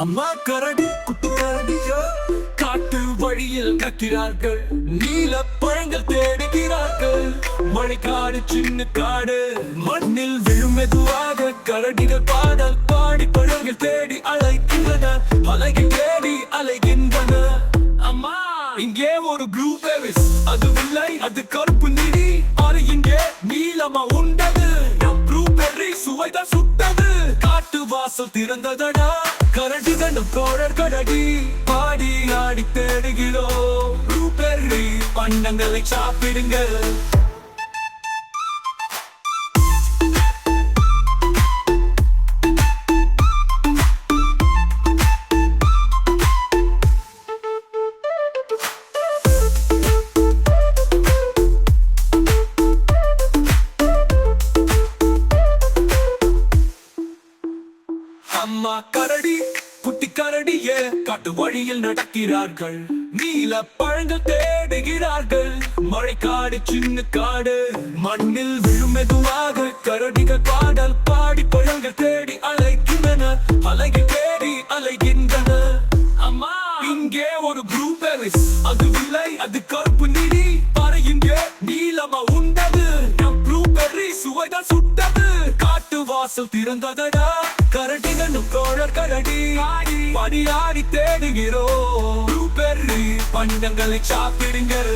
அம்மா கரடி குட்டி கரடியோ காட்டு வழியில் கத்திரார்கள். நீல பழங்கள் தேடுகிறார்கள். மழைக்காடு சின்ன காடு மண்ணில் விழும் மெதுவாக கரடிகள் பாடல் பாடி பழங்கள் தேடி அலைக்கின்றன. அலைகள் தேடி அலைகின்றன. அம்மா இங்கே ஒரு ப்ளூபெர்ரிஸ், அது இல்லை அது கருப்பு நிதி. அது இங்கே நீலமா உண்டது. ப்ளூபெர்ரி சுவைதான் சுட்டது. காட்டு வாசல் திறந்ததடா. கரடிகளும் தோழர் கரடி பாடி ஆடி தேடுகிறோம். ப்ளூபெர்ரி பண்டங்களை சாப்பிடுங்கள். அம்மா கரடி குட்டி கரடியே காட்டு வழியில் நடக்கிறார்கள். நீல பழங்கள் தேடுகிறார்கள். மழைக்காடு சின்ன காடு மண்ணில் விழும் மெதுவாக கரடிகள் பாடல் பாடி பழங்கள் தேடி அலைக்கின்றன. அலைகள் தேடி அலைகின்றன. அம்மா இங்கே ஒரு ப்ளூபெர்ரிஸ், அது இல்லை அது கருப்பு நிதி. பாரு இங்கே நீலமா உண்டது. ப்ளூபெர்ரி சுவைதான் சுட்டது. காட்டு வாசல் திறந்ததடா. கரடிகளும் தோழர் கரடி பாடி ஆடி தேடுகிறோம். ப்ளூபெர்ரி பண்டங்களை சாப்பிடுங்கள்.